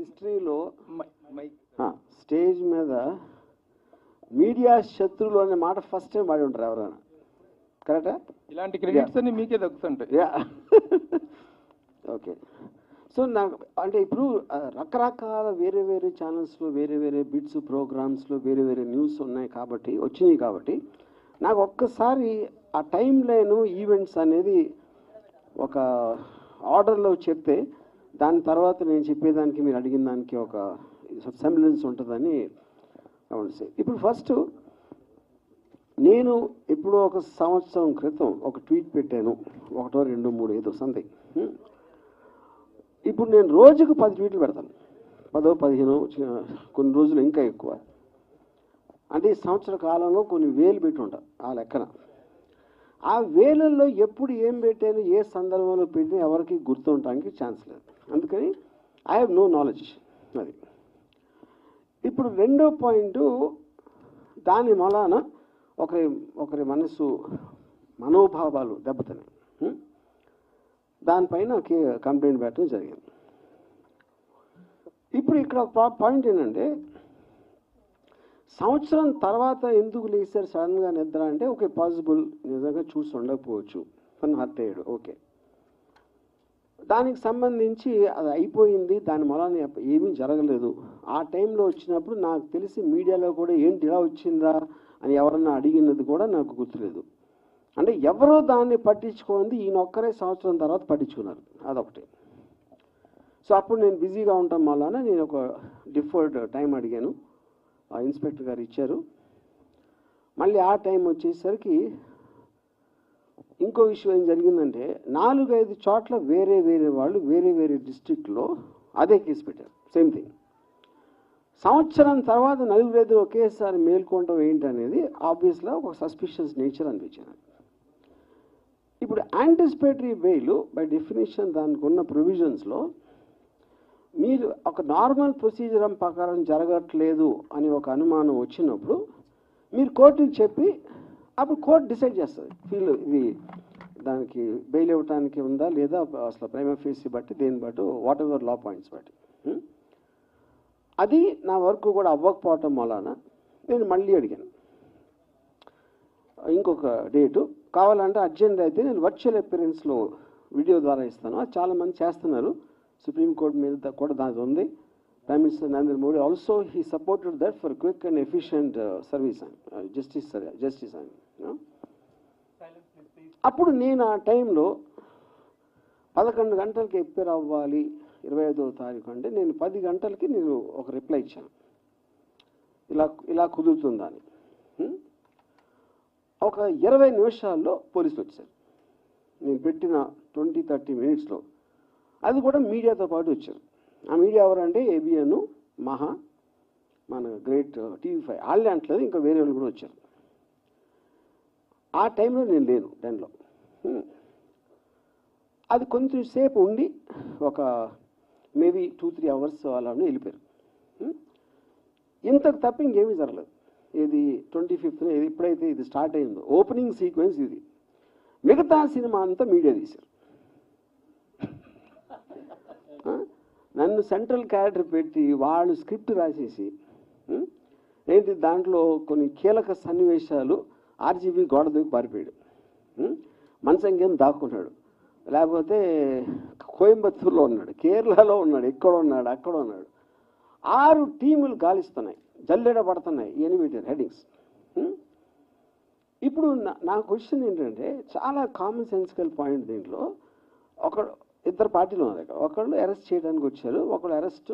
హిస్టరీలో స్టేజ్ మీద మీడియా శత్రువులు అనే మాట ఫస్ట్ టైం వాడి ఉంటారు ఎవరైనా, కరెక్టా? ఇలాంటి క్రెడిట్స్ అన్ని మీకే దక్కుతుంటాయి. ఓకే. సో నాకు అంటే ఇప్పుడు రకరకాల వేరే వేరే ఛానల్స్లో వేరే వేరే బిట్స్ ప్రోగ్రామ్స్లో వేరే వేరే న్యూస్ ఉన్నాయి కాబట్టి వచ్చినాయి కాబట్టి నాకు ఒక్కసారి ఆ టైం లైను ఈవెంట్స్ అనేది ఒక ఆర్డర్లో చెప్తే దాని తర్వాత నేను చెప్పేదానికి మీరు అడిగిన దానికి ఒక సెమిలెన్స్ ఉంటుందని గమనిస్తే, ఇప్పుడు ఫస్ట్ నేను ఇప్పుడు ఒక సంవత్సరం క్రితం ఒక ట్వీట్ పెట్టాను, 1, 2, 3 ఏదో సంథింగ్. ఇప్పుడు నేను రోజుకు 10 ట్వీట్లు పెడతాను, 10, 15 కొన్ని రోజులు ఇంకా ఎక్కువ. అంటే ఈ సంవత్సర కాలంలో కొన్ని వేలు పెట్టి ఉంటాను ఆ లెక్కన. ఆ వేలల్లో ఎప్పుడు ఏం పెట్టాను, ఏ సందర్భంలో పెట్టినా ఎవరికి గుర్తుండటానికి ఛాన్స్ లేదు. అందుకని ఐ హ్యావ్ నో నాలెడ్జ్. అది ఇప్పుడు రెండో పాయింట్, దాని వలన ఒకరి మనసు మనోభావాలు దెబ్బతిన్నాయి. దానిపైన కంప్లైంట్ పెట్టడం జరిగింది. ఇప్పుడు ఇక్కడ ఒక పాయింట్ ఏంటంటే, సంవత్సరం తర్వాత ఎందుకు లేచారు సడన్గా నిద్ర అంటే, ఓకే పాసిబుల్ నిజంగా చూసి ఉండకపోవచ్చు, తను హర్ట్ అయ్యాడు, ఓకే. దానికి సంబంధించి అది అయిపోయింది, దాని వలన ఏమీ జరగలేదు. ఆ టైంలో వచ్చినప్పుడు నాకు తెలిసి మీడియాలో కూడా ఏంటి ఇలా వచ్చిందా అని ఎవరన్నా అడిగినది కూడా నాకు గుర్తులేదు. అంటే ఎవరో దాన్ని పట్టించుకోండి, ఈయన ఒక్కరే సంవత్సరం తర్వాత పట్టించుకున్నారు, అదొకటి. సో అప్పుడు నేను బిజీగా ఉండటం వలన నేను ఒక డిఫర్డ్ టైం అడిగాను, ఆ ఇన్స్పెక్టర్ గారు ఇచ్చారు. మళ్ళీ ఆ టైం వచ్చేసరికి ఇంకో విషయం ఏం జరిగిందంటే, 4-5 చోట్ల వేరే వేరే వాళ్ళు వేరే వేరే డిస్ట్రిక్ట్లో అదే కేసు పెట్టారు, సేమ్ థింగ్. సంవత్సరం తర్వాత 4-5 ఒకేసారి మేల్కొనడం ఏంటనేది ఆబ్వియస్గా ఒక సస్పిషియస్ నేచర్ అనిపించింది. ఇప్పుడు యాంటిసిపేటరీ బెయిల్ బై డెఫినేషన్ దానికి ఉన్న ప్రొవిజన్స్లో మీరు ఒక నార్మల్ ప్రొసీజర్ ప్రకారం జరగట్లేదు అని ఒక అనుమానం వచ్చినప్పుడు మీరు కోర్టుకి చెప్పి అప్పుడు కోర్టు డిసైడ్ చేస్తుంది, ఇది దానికి బెయిల్ ఇవ్వడానికి ఉందా లేదా, అసలు ప్రైమా ఫేసి బట్టి దేన్ని బట్టి వాట్ ఎవర్ లా పాయింట్స్ బట్టి. అది నా వర్క్ కూడా అవ్వకపోవటం వలన నేను మళ్ళీ అడిగాను ఇంకొక డేటు కావాలంటే అర్జెంట్ అయితే నేను వర్చువల్ అపియరెన్స్లో వీడియో ద్వారా ఇస్తాను. అది చాలామంది చేస్తున్నారు, సుప్రీంకోర్టు మీద కూడా దాని ఉంది. Prime minister Narendra Modi also he supported that for quick and efficient service and justice అని. అప్పుడు నేను ఆ టైంలో 11 గంటలకి ఎప్పేర్ అవ్వాలి 25వ తారీఖు అంటే నేను 10 గంటలకి నేను ఒక రిప్లై ఇచ్చాను, ఇలా కుదురుతుందని. ఒక 20 నిమిషాల్లో పోలీసులు వచ్చారు, నేను పెట్టిన 20-30 మినిట్స్లో. అది కూడా మీడియాతో పాటు వచ్చారు. ఆ మీడియా ఎవరంటే ఏబిఎన్, మహా, మన గ్రేట్ TV5 వాళ్ళే అంటలేదు, ఇంకా వేరే వాళ్ళు కూడా వచ్చారు. ఆ టైంలో నేను లేను 10లో. అది కొంచెం సేపు ఉండి ఒక మేబీ 2-3 అవర్స్ అలా వెళ్ళిపోయారు. ఇంతకు తప్ప ఇంకేమీ జరగలేదు. ఇది 25th ఎప్పుడైతే ఇది స్టార్ట్ అయిందో ఓపెనింగ్ సీక్వెన్స్ ఇది. మిగతా సినిమా అంతా మీడియా తీశారు. నన్ను సెంట్రల్ క్యారెక్టర్ పెట్టి వాళ్ళు స్క్రిప్ట్ రాసేసి ఏంటి దాంట్లో కొన్ని కీలక సన్నివేశాలు RGB గోడ దూకి పారిపోయాడు, మంచం కింద దాక్కున్నాడు, లేకపోతే కోయంబత్తూరులో ఉన్నాడు, కేరళలో ఉన్నాడు, ఎక్కడ ఉన్నాడు, అక్కడ ఉన్నాడు. 6 టీములు గాలిస్తున్నాయి, జల్లెడ పడుతున్నాయి, ఎనిమిది హెడ్డింగ్స్. ఇప్పుడు నా క్వశ్చన్ ఏంటంటే చాలా కామన్ సెన్సికల్ పాయింట్. దీంట్లో ఇద్దరు పార్టీలు ఉన్నారు. ఒకళ్ళు అరెస్ట్ చేయడానికి వచ్చారు, ఒకళ్ళు అరెస్ట్